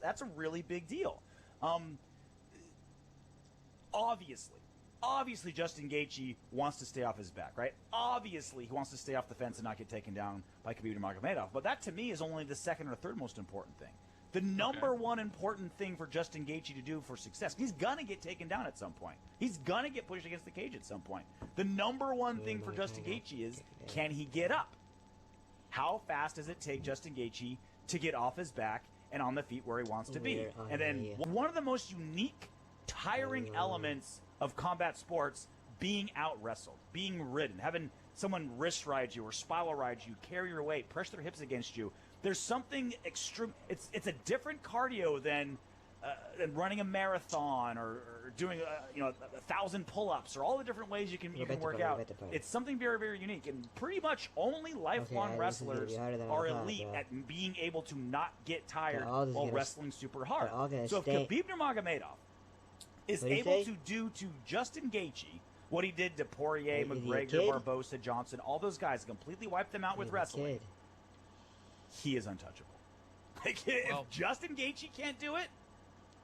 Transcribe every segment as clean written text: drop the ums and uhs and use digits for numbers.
that's a really big deal. Obviously, Justin Gaethje wants to stay off his back, right? Obviously, he wants to stay off the fence and not get taken down by Khabib Nurmagomedov. But that, to me, is only the second or third most important thing. The number one important thing for Justin Gaethje to do for success, he's gonna get taken down at some point. He's gonna get pushed against the cage at some point. The number one thing for Justin Gaethje is, can he get up? How fast does it take Justin Gaethje to get off his back and on the feet where he wants to be? And then one of the most unique, tiring elements of combat sports, being out wrestled, being ridden, having someone wrist ride you or spiral ride you, carry your weight, press their hips against you. There's something extreme. It's a different cardio than running a marathon or doing 1,000 pull-ups or all the different ways you can work out. It's something very, very unique, and pretty much only lifelong wrestlers are elite at being able to not get tired while wrestling super hard. So if Khabib Nurmagomedov is able to do to Justin Gaethje what he did to Poirier, McGregor, Barbosa, Johnson, all those guys, completely wiped them out with wrestling, he is untouchable. If Justin Gaethje can't do it,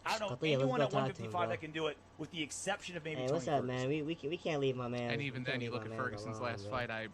I don't know anyone at 155 that can do it, with the exception of maybe Tony what's up, man? We can't leave my man. And even then, you look at Ferguson's last fight. I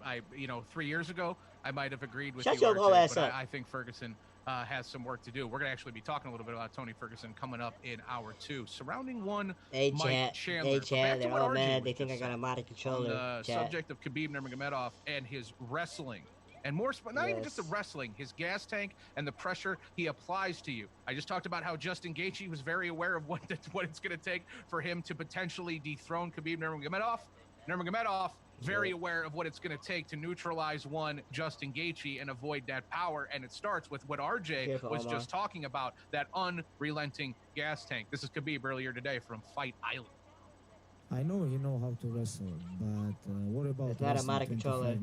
3 years ago, I might have agreed with Shut you, your whole ass but up. I think Ferguson has some work to do. We're going to actually be talking a little bit about Tony Ferguson coming up in hour 2. Surrounding one, Mike Chandler. Hey, Chad, they're all mad. They think I got a modded controller. On the subject of Khabib Nurmagomedov and his wrestling. And more, not even just the wrestling, his gas tank and the pressure he applies to you. I just talked about how Justin Gaethje was very aware of what it's going to take for him to potentially dethrone Khabib Nurmagomedov. Nurmagomedov, very aware of what it's going to take to neutralize one Justin Gaethje and avoid that power. And it starts with what RJ was just talking about, that unrelenting gas tank. This is Khabib earlier today from Fight Island. I know you know how to wrestle, but what about it's not a modded controller.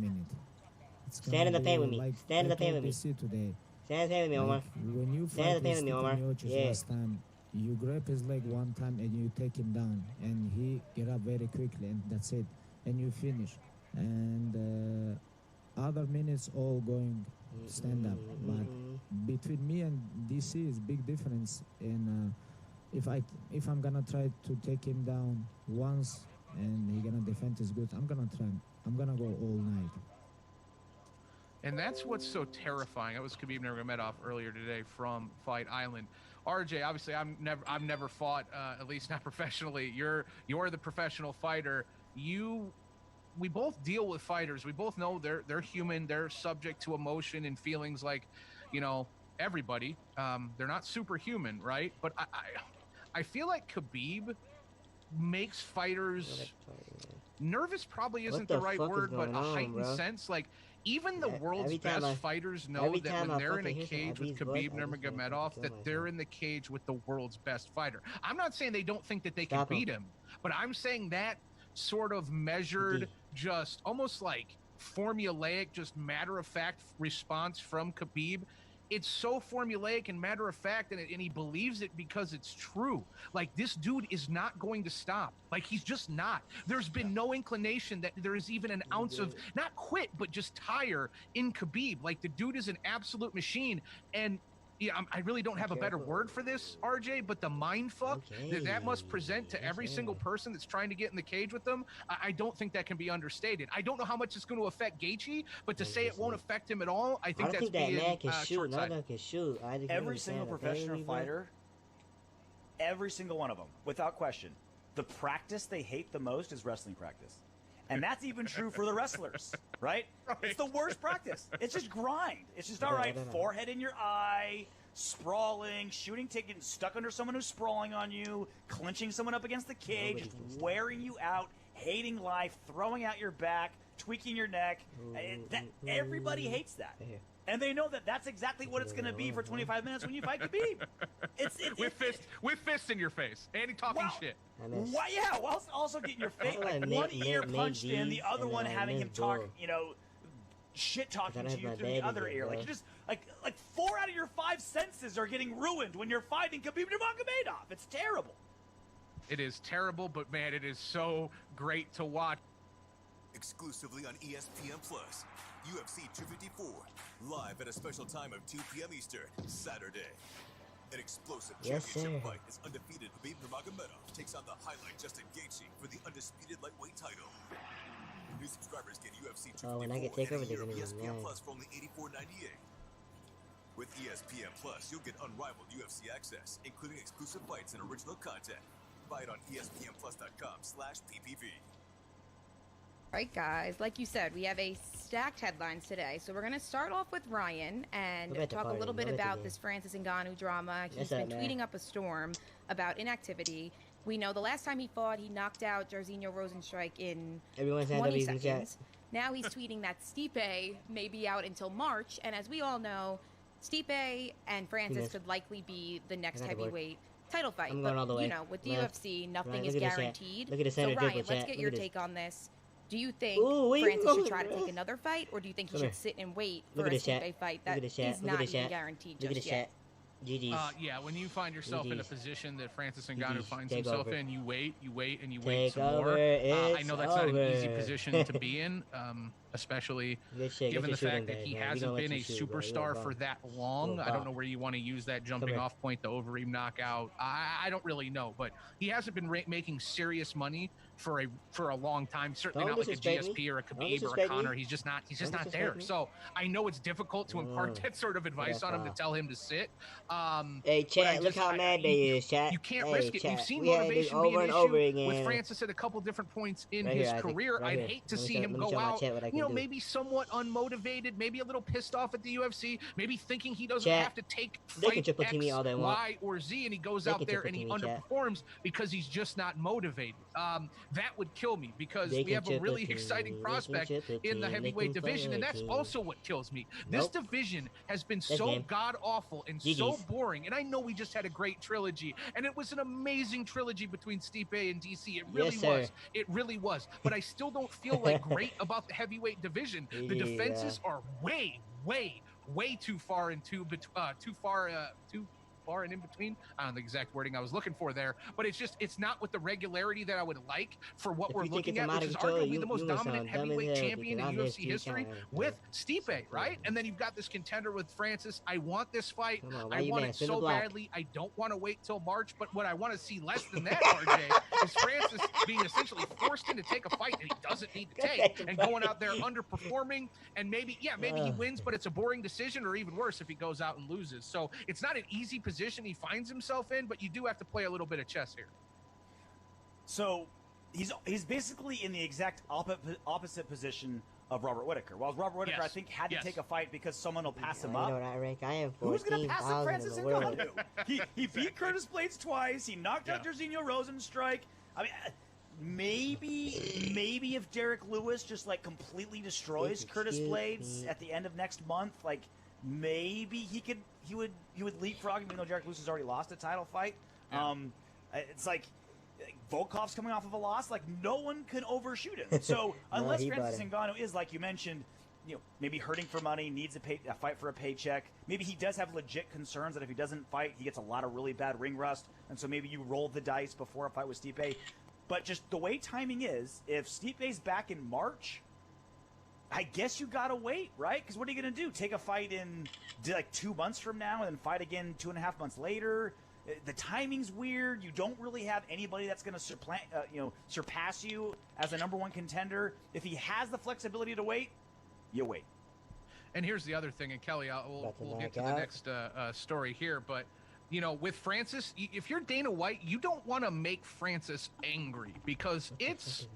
Stand in the paint with me. Stand in the paint with me. Today. Stand in the paint with me, Omar. When you Stand in the paint with me, Omar. Last time, you grab his leg one time and you take him down, and he get up very quickly, and that's it. And you finish. And other minutes all going stand up. But between me and DC is big difference. And if I'm gonna try to take him down once and he gonna defend his good, I'm gonna try. I'm gonna go all night. And that's what's so terrifying. That was Khabib Nurmagomedov earlier today from Fight Island. RJ, obviously, I've never fought, at least not professionally. You're the professional fighter. We both deal with fighters. We both know they're human. They're subject to emotion and feelings like, everybody. They're not superhuman, right? But I feel like Khabib makes fighters nervous. Probably isn't the right word, but a heightened sense. Like, even the world's best fighters know that when they're in a cage with Khabib Nurmagomedov, that they're in the cage with the world's best fighter. I'm not saying they don't think that they can beat him, but I'm saying that sort of measured, just almost like formulaic, just matter-of-fact response from Khabib. It's so formulaic and matter-of-fact, and he believes it because it's true. Like, this dude is not going to stop. Like, he's just not. There's been no inclination that there is even an ounce of, not quit, but just tire in Khabib. Like, the dude is an absolute machine. And I really don't have a better word for this, RJ, but the mind fuck that must present to every single person that's trying to get in the cage with them, I don't think that can be understated. I don't know how much it's going to affect Gaethje, but to say it won't affect him at all, I think that's being short-sighted. Every single professional fighter, every single one of them, without question, the practice they hate the most is wrestling practice. And that's even true for the wrestlers, right? It's the worst practice. It's just grind. It's just, all right, forehead in your eye, sprawling, shooting, getting stuck under someone who's sprawling on you, clinching someone up against the cage, just wearing you out, hating life, throwing out your back, tweaking your neck. Everybody hates that. And they know that that's exactly what it's going to be for 25 minutes when you fight Khabib. With fists in your face. And he talking shit. Why? Yeah, while also getting your face, one ear punched in, the other one having him talk, shit talking to you through the other ear. Like, you just, like 4 out of your 5 senses are getting ruined when you're fighting Khabib Nurmagomedov. It's terrible. It is terrible, but man, it is so great to watch. Exclusively on ESPN Plus, UFC 254, live at a special time of 2 p.m. Eastern, Saturday. An explosive Yes, championship sir. fight as undefeated Khabib Nurmagomedov takes on the highlight Justin Gaethje for the undisputed lightweight title. New subscribers get UFC 254 Oh, when I get and a takeover, they're year of gonna be ESPN mad. Plus for only $84.98. With ESPN Plus, you'll get unrivaled UFC access, including exclusive fights and original content. Buy it on ESPNplus.com/PPV. All right, guys, like you said, we have a stacked headlines today. So we're going to start off with Ryan and We're at the talk a party. little bit We're at the about game. this Francis Ngannou drama. He's Yes, been man. tweeting up a storm about inactivity. We know the last time he fought, he knocked out Jairzinho Rozenstruik in Everyone's hand 20 up in chat. seconds. Now he's tweeting that Stipe may be out until March, and as we all know, Stipe and Francis Goodness. could likely be the next I gotta work. heavyweight title fight. I'm but going all the way. you know, with the Left, UFC, nothing right. is Look at this chat. guaranteed. Look at the So center Ryan, dribble let's chat. get Look your at this. take on this. Do you think Ooh, where you Francis should going, try to bro? take another fight, or do you think he Come should here. sit and wait Look for at a this chat. Stipe fight Look at that this chat. is Look at not this even chat. guaranteed Look at just this yet? chat. GG's. Yeah, when you find yourself in a GG's. position that Francis Ngannou GG's. finds Take himself over. in, you wait, and you wait Take some over. more. I It's know that's not an easy over. position to be in, especially Good shit. given Get the your fact shooting that he days, man. We hasn't gonna let been a you shoot, bro. You a superstar bum. for that long. You a I don't bum. know where you want to use that Come jumping here. off point, the Overeem knockout. I don't really know, but he hasn't been making serious money for a long time. Certainly Don't not like a disrespect me. GSP or a Don't Khabib or a disrespect me. Conor. He's just not Don't there. disrespect me. So I know it's difficult to impart Mm. that sort of advice on him to foul. tell him to sit. Hey, But I chat, look just- how mad they is, chat. You can't Hey, risk it. chat. We've seen We had this motivation be over an and issue over again. with Francis at a couple different points in Right his here, Isaac. career. Right I'd here. hate to Let me see show- him let me go show my out, chat what I can do. maybe somewhat unmotivated, maybe a little pissed off at the UFC, maybe thinking he doesn't Chat, have to take they can fight triple team me X, all they want. Y, or Z, and he goes They out can there triple and he team me, chat. underperforms because he's just not motivated. That would kill me because They we can have a triple really team exciting me. They can prospect triple in the team. They heavyweight can division, and that's team. also what kills me. This Nope. division has been This so game. god awful and so GG's. boring, and I know we just had a great trilogy, and it was an amazing trilogy between Stipe and DC. It really Yes, sir. was. It really was. But I still don't feel like great about the heavyweight division. The Yeah. defenses are way too far and too far and in between. I don't know the exact wording I was looking for there, but it's not with the regularity that I would like for what If we're you think looking it's at, out which of is control, arguably you- the most you must dominant sound dumb as heavyweight hell champion in because I missed UFC you history trying to- with Stipe, right? And then you've got this contender with Francis. I want this fight. Come on, why I you want mad? it Spin the so block. badly. I don't want to wait till March, but what I want to see less than that, RJ, is Francis being essentially forced into take a fight that he doesn't need to take and going out there underperforming, and maybe he wins, but it's a boring decision, or even worse if he goes out and loses. So it's not an easy position he finds himself in, but you do have to play a little bit of chess here. So he's basically in the exact opposite position of Robert Whittaker. While Robert Whittaker, Yes. I think, had to Yes. take a fight because someone will pass him I up. know that rank. I am Who's going to pass up 14,000 Francis in the world. Ngannou? He beat Curtis Blades twice. He knocked out Jairzinho Rozenstruik. I mean, maybe if Derek Lewis just like completely destroys If you Curtis shoot Blades me. at the end of next month, like maybe he would leapfrog him, even though Derek Lewis has already lost a title fight. Yeah. It's like Volkov's coming off of a loss. Like no one can overshoot him. So unless he Francis brought Ngannou is, like you mentioned, maybe hurting for money, needs a fight for a paycheck. Maybe he does have legit concerns that if he doesn't fight, he gets a lot of really bad ring rust, and so maybe you roll the dice before a fight with Stipe. But just the way timing is, if Stipe's back in March, I guess you gotta wait, right? Because what are you gonna do? Take a fight in like 2 months from now, and then fight again 2.5 months later? The timing's weird. You don't really have anybody that's gonna surpass you as a number one contender. If he has the flexibility to wait, you wait. And here's the other thing, and Kelly, About to we'll get knock to the out. next story here, but with Francis, if you're Dana White, you don't want to make Francis angry because it's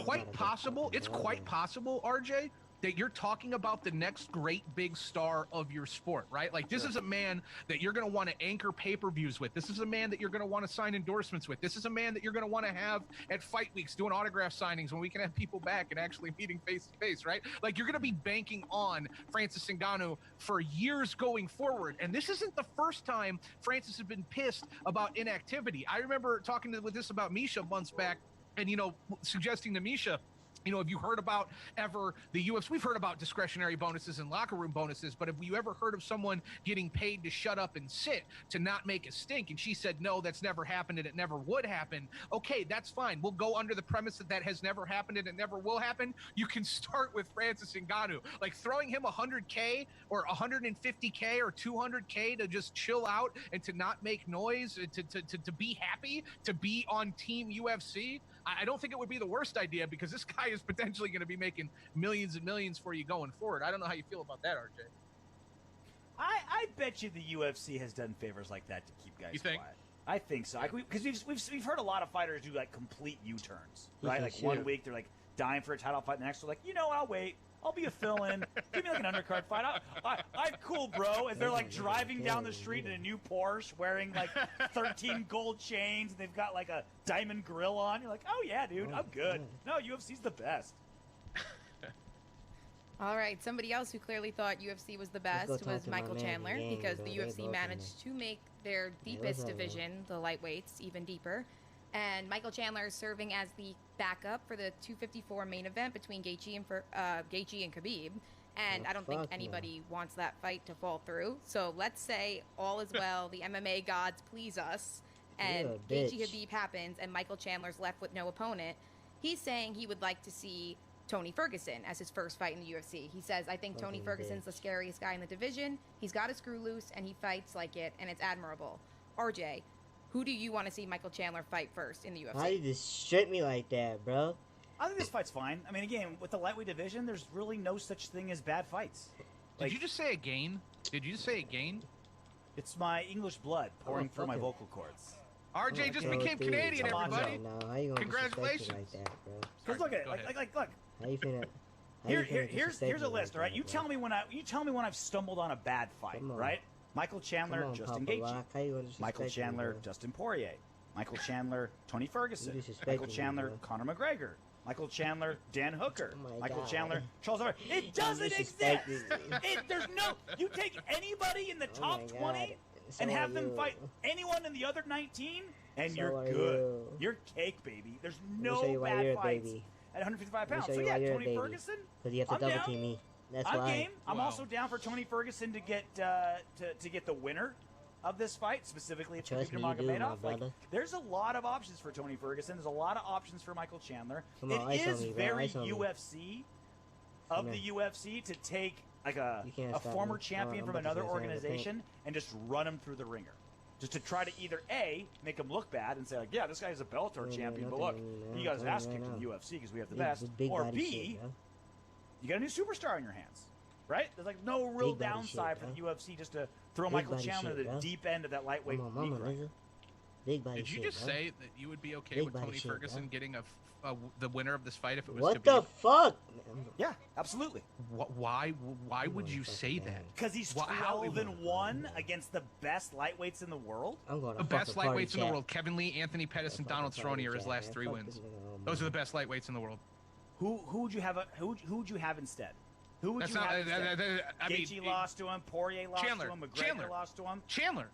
quite possible, RJ, that you're talking about the next great big star of your sport, right? Like this is a man that you're going to want to anchor pay-per-views with. This is a man that you're going to want to sign endorsements with. This is a man that you're going to want to have at fight weeks doing autograph signings when we can have people back and actually meeting face to face, right? Like you're going to be banking on Francis Ngannou for years going forward. And this isn't the first time Francis has been pissed about inactivity. I remember talking with this about Misha months back and, suggesting to Misha, You know, have you heard about ever the UFC? We've heard about discretionary bonuses and locker room bonuses, but have you ever heard of someone getting paid to shut up and sit, to not make a stink? And she said, no, that's never happened and it never would happen. Okay, that's fine. We'll go under the premise that that has never happened and it never will happen. You can start with Francis Ngannou, like throwing him $100K or $150K or $200K to just chill out and to not make noise, to be happy, to be on Team UFC. I don't think it would be the worst idea, because this guy is potentially going to be making millions and millions for you going forward. I don't know how you feel about that, RJ. I bet you the UFC has done favors like that to keep guys You think? quiet. I think so. Because we've heard a lot of fighters do like complete U-turns, right? Yeah, Like sure. 1 week they're like dying for a title fight, the next they're like, I'll wait. I'll be a fill-in. Give me like an undercard fight. I'm cool, bro. As they're like driving down the street in a new Porsche, wearing like 13 gold chains, and they've got like a diamond grill on. You're like, oh yeah, dude, I'm good. No, UFC's the best. All right, somebody else who clearly thought UFC was the Let's go best talk was to my Michael man Chandler, again, because bro. the They UFC both managed to make their deepest what's up, division, the lightweights, even deeper. And Michael Chandler is serving as the backup for the 254 main event between Gaethje and Khabib. And Oh, I don't think fuck no. anybody wants that fight to fall through. So let's say all is well, the MMA gods please us, and You're a Gaethje bitch. Khabib happens, and Michael Chandler's left with no opponent. He's saying he would like to see Tony Ferguson as his first fight in the UFC. He says, I think Tony Fucking Ferguson's the scariest guy in the division. He's got a screw loose, and he fights like it, and it's admirable. RJ, who do you want to see Michael Chandler fight first in the UFC? Why you just strip me like that, bro? I think this fight's fine. I mean, again, with the lightweight division, there's really no such thing as bad fights. Did you just say again? Did you just say again? It's my English blood pouring through my fucking- vocal cords. RJ just Bro, became dude, Canadian, come on, everybody. No, how you gonna disrespect me Congratulations. like that, bro? Because look at it, Go ahead. look. How you finna? how you finna Here's disrespect a me list, like all right? that, You bro? tell me when I've stumbled on a bad fight, Come on. right? Michael Chandler, Come on, Justin Papa Gaethje. Rock. How you gonna disrespect Michael me, Chandler, bro? Dustin Poirier. Michael Chandler, Tony Ferguson. You disrespecting Michael me, Chandler, bro. Conor McGregor. Michael Chandler, Dan Hooker. Oh my Michael God. Chandler, Charles Oliveira. It doesn't exist. disrespecting There's no. You take anybody in the Oh top my 20 God. So and have are them you. fight anyone in the other 19, and So you're are good. you. You're cake, baby. There's Let me show no you why bad you're a fights baby. at 155 Let me pounds. show So you yeah, why you're a Tony baby. Ferguson. Because you have to I'm double down. team me. That's I'm why. game. I'm Wow. also down for Tony Ferguson to get to get the winner of this fight, specifically it's Trust Khabib me, you do, my Nurmagomedov. Like, brother. there's a lot of options for Tony Ferguson. There's a lot of options for Michael Chandler. Come on, It ice on is me, bro, very ice on me. UFC of Come the here. UFC to take like a You can't stop former me. champion I'm from about to another say something, I think. organization and just run him through the ringer. Just to try to either A, make him look bad and say like, yeah, this guy's a Bellator Yeah, champion, but nothing look, to me, man. he got his I'm ass telling kicked you in the right UFC because we have the Big- best. big Or body B, shit, bro. you got a new superstar in your hands, right? There's like no real Big body downside shit, for the bro. UFC just to throw Big Michael body Chandler to shit, the bro. deep end of that lightweight Come on, meat mama, grinder. nigga. Big body Did you shit, just bro. say that you would be okay Big with body Tony shit, Ferguson bro. getting the winner of this fight if it was What Khabib? the fuck? Yeah, absolutely. Why would you say that? Because he's Well, how- 12-1 against the best lightweights in the world. I'm going to The best fucking party lightweights in the chat. world: Kevin Lee, Anthony Pettis, and Donald Cerrone are his last 3 wins. Those are the best lightweights in the world. Who would you have? Who would you have instead? Who would That's you not. have instead? I mean, Gaethje lost to him. Poirier lost Chandler, to him. McGregor Chandler. lost to him. Chandler.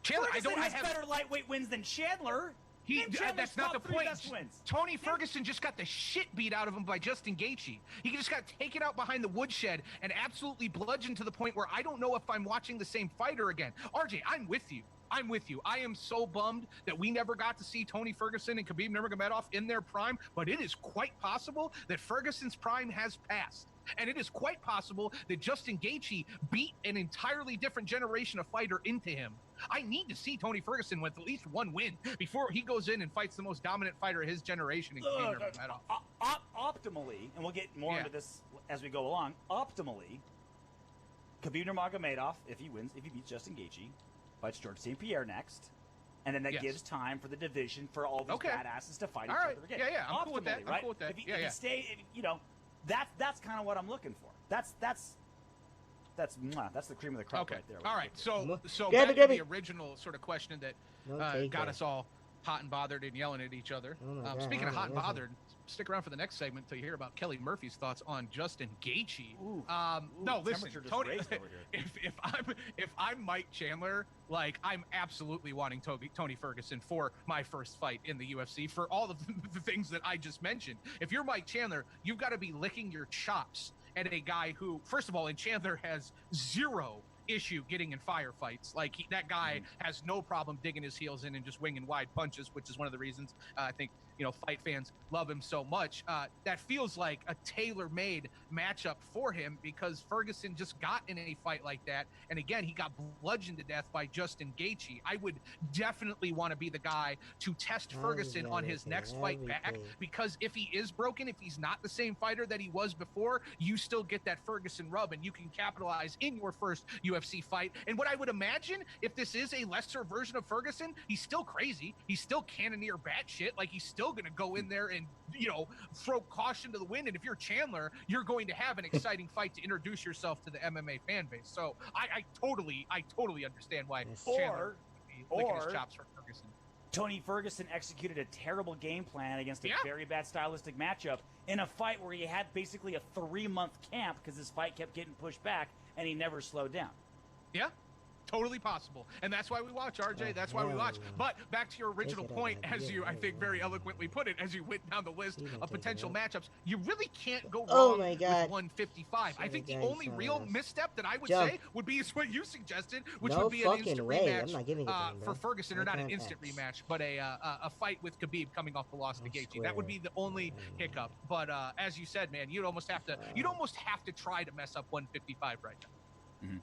I Ferguson don't has have. better lightweight wins than Chandler. Name Chandler's That's not the top 3 point. best wins. Tony Ferguson just got the shit beat out of him by Justin Gaethje. He just got taken out behind the woodshed and absolutely bludgeoned to the point where I don't know if I'm watching the same fighter again. RJ, I'm with you. I'm with you. I am so bummed that we never got to see Tony Ferguson and Khabib Nurmagomedov in their prime, but it is quite possible that Ferguson's prime has passed. And it is quite possible that Justin Gaethje beat an entirely different generation of fighter into him. I need to see Tony Ferguson with at least one win before he goes in and fights the most dominant fighter of his generation in Khabib Look, Nurmagomedov. optimally, and we'll get more Yeah. into this as we go along. Optimally, Khabib Nurmagomedov, if he wins, if he beats Justin Gaethje, fights George St. Pierre next, and then that Yes. gives time for the division for all these Okay. badasses to fight All each right. other again. Yeah, I'm cool with that. Optimally, I'm right? cool with that. If he, Yeah, if yeah. he stay, that's kind of what I'm looking for. That's the cream of the crop Okay. right there. All right. So Grab back it, grab to the it. original sort of question that Don't take got that. us all hot and bothered and yelling at each other. Oh my God, Speaking of oh, hot and listen. bothered, stick around for the next segment to hear about Kelly Murphy's thoughts on Justin Gaethje. Ooh. No, listen, Temperature just Tony. raised over here. If I'm Mike Chandler, like I'm absolutely wanting Tony Ferguson for my first fight in the UFC for all of the things that I just mentioned. If you're Mike Chandler, you've got to be licking your chops at a guy who, first of all, and Chandler has zero issue getting in firefights. Like that guy has no problem digging his heels in and just winging wide punches, which is one of the reasons I think fight fans love him so much. That feels like a tailor-made matchup for him because Ferguson just got in a fight like that, and again he got bludgeoned to death by Justin Gaethje. I would definitely want to be the guy to test Ferguson on his next fight back, because if he is broken, if he's not the same fighter that he was before, you still get that Ferguson rub and you can capitalize in your first UFC fight. And what I would imagine, if this is a lesser version of Ferguson, he's still crazy, he's still cannoneer batshit, like he's still going to go in there and throw caution to the wind. And if you're Chandler, you're going to have an exciting fight to introduce yourself to the MMA fan base. So I totally understand why Chandler would be licking his chops for Ferguson. Tony Ferguson executed a terrible game plan against a very bad stylistic matchup in a fight where he had basically a 3-month camp because his fight kept getting pushed back and he never slowed down. Yeah. Totally possible. And that's why we watch, RJ. That's why we watch. But back to your original point, as you, I think, very eloquently put it, as you went down the list of potential matchups, you really can't go wrong with 155. I think the only real misstep that I would say would be is what you suggested, which would be an instant rematch for Ferguson, or not an instant rematch, but a fight with Khabib coming off the loss to Gaethje. That would be the only hiccup. But as you said, man, you'd almost have to try to mess up 155 right now. Mm-hmm.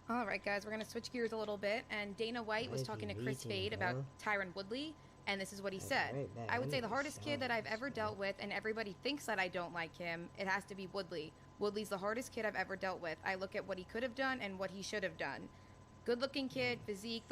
All right, guys, we're going to switch gears a little bit. And Dana White was talking to Chris Fade about Tyron Woodley, and this is what he said. I would say the hardest kid that I've ever dealt with, and everybody thinks that I don't like him, it has to be Woodley. Woodley's the hardest kid I've ever dealt with. I look at what he could have done and what he should have done. Good-looking kid, physique,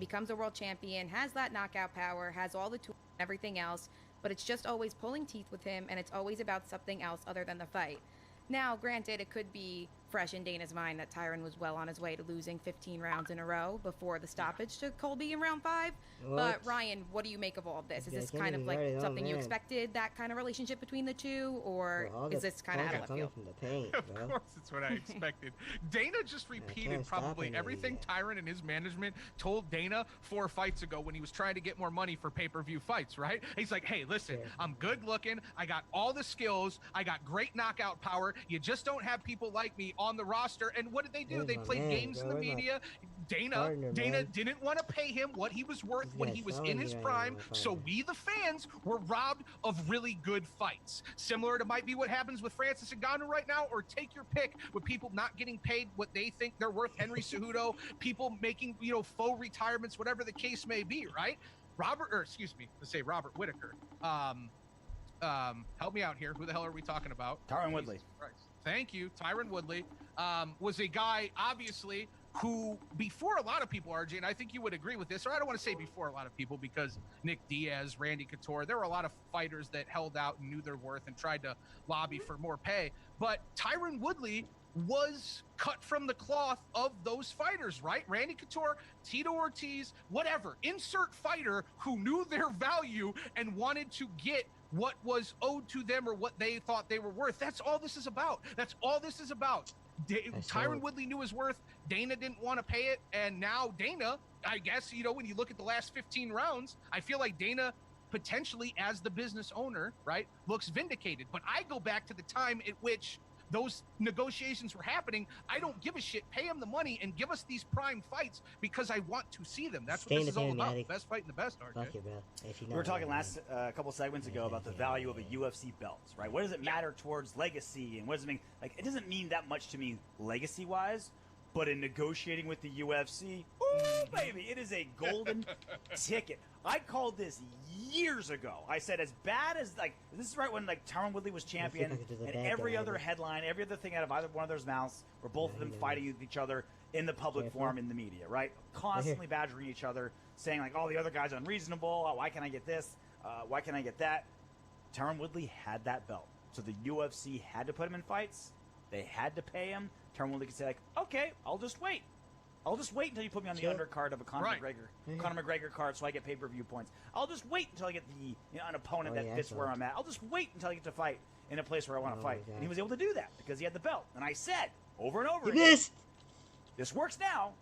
becomes a world champion, has that knockout power, has all the tools and everything else, but it's just always pulling teeth with him, and it's always about something else other than the fight. Now, granted, it could be fresh in Dana's mind that Tyron was well on his way to losing 15 rounds in a row before the stoppage to Colby in round 5. But Ryan, what do you make of all of this? Is this kind of like something you expected, that kind of relationship between the two, or is this kind of out of left field? Of course, it's what I expected. Dana just repeated probably everything Tyron and his management told Dana 4 fights ago when he was trying to get more money for pay-per-view fights, right? He's like, hey, listen, I'm good looking, I got all the skills, I got great knockout power, you just don't have people like me on the roster. And what did they do? They played games in the media. Dana didn't want to pay him what he was worth when he was in his prime, so we, the fans, were robbed of really good fights. Similar to might be what happens with Francis Ngannou right now, or take your pick with people not getting paid what they think they're worth. Henry Cejudo, people making faux retirements, whatever the case may be, right? Robert Whitaker. Help me out here. Who the hell are we talking about? Tyron Woodley. Thank you. Tyron Woodley was a guy, obviously, who before a lot of people, RJ, and I think you would agree with this, or I don't want to say before a lot of people, because Nick Diaz, Randy Couture, there were a lot of fighters that held out and knew their worth and tried to lobby for more pay. But Tyron Woodley was cut from the cloth of those fighters, right? Randy Couture, Tito Ortiz, whatever. Insert fighter who knew their value and wanted to get what was owed to them or what they thought they were worth. That's all this is about. That's all this is about. Tyron Woodley knew his worth. Dana didn't want to pay it. And now Dana, I guess, when you look at the last 15 rounds, I feel like Dana potentially, as the business owner, right, looks vindicated. But I go back to the time at which those negotiations were happening. I don't give a shit. Pay them the money and give us these prime fights because I want to see them. That's what this is all about. The best fight in the best, RJ. We were talking last couple segments ago about the value of a UFC belt, right? What does it matter towards legacy, and what does it mean? Like, it doesn't mean that much to me legacy-wise, but in negotiating with the UFC, ooh, baby, it is a golden ticket. I called this years ago. I said, as bad as, like, this is right when, like, Tyron Woodley was champion, and every other headline, every other thing out of either one of their mouths were both of them fighting with each other in the public forum, in the media, right? Constantly badgering each other, saying, like, oh, the other guy's unreasonable. Oh, why can't I get this? Why can't I get that? Tyron Woodley had that belt. So the UFC had to put him in fights. They had to pay him. Tyron Woodley could say, like, okay, I'll just wait. I'll just wait until you put me on the Sure. undercard of a Conor Right. McGregor, Conor McGregor card, so I get pay-per-view points. I'll just wait until I get an opponent Oh, that yeah, fits where I'm excellent. at. I'll just wait until I get to fight in a place where I want to Oh, fight. my And he God. was able to do that because he had the belt. And I said over and over You again, missed. this works now.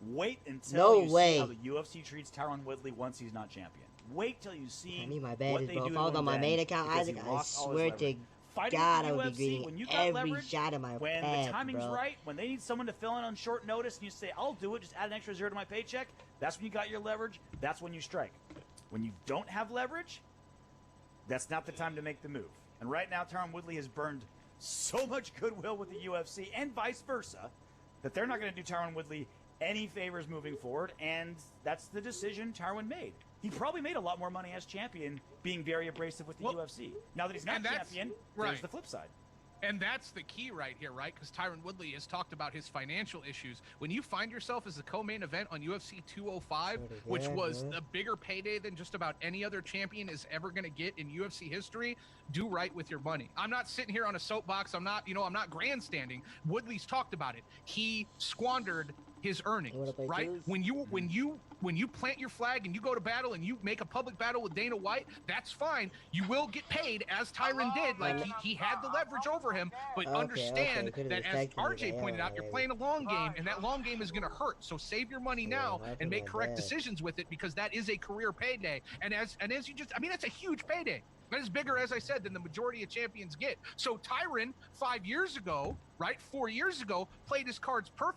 Wait until No you way. see how the UFC treats Tyron Woodley once he's not champion. Wait till you see I need my what badges, they bro. do If to I was him on my then, main account, because he Isaac, I lost all his swear leverage. to Fighting God, with I the would be UFC, greeting when you got every leverage, shot of my when path, the timing's bro. right, when they need someone to fill in on short notice, and you say, "I'll do it," just add an extra zero to my paycheck. That's when you got your leverage. That's when you strike. When you don't have leverage, that's not the time to make the move. And right now, Tyron Woodley has burned so much goodwill with the UFC and vice versa that they're not going to do Tyron Woodley any favors moving forward, and that's the decision Tyron made. He probably made a lot more money as champion being very abrasive with the UFC. Now that he's not and that's- champion, right. there's the flip side. And that's the key right here, right? Because Tyron Woodley has talked about his financial issues. When you find yourself as the co-main event on UFC 205, Swear to which God, was bro. a bigger payday than just about any other champion is ever going to get in UFC history, do right with your money. I'm not sitting here on a soapbox. I'm not grandstanding. Woodley's talked about it. He squandered his earnings, wanna play right? twos? When you plant your flag and you go to battle and you make a public battle with Dana White, that's fine. You will get paid as Tyron did. Like he had the leverage over him, but Okay, understand could've that as respected me, RJ but pointed yeah, out, you're yeah, playing a long game, and that long game is going to hurt. So save your money now I and feel make like correct that. decisions with it, because that is a career payday. And as you just, I mean, that's a huge payday. That is bigger, as I said, than the majority of champions get. So Tyron, 5 years ago, right, 4 years ago, played his cards perfect.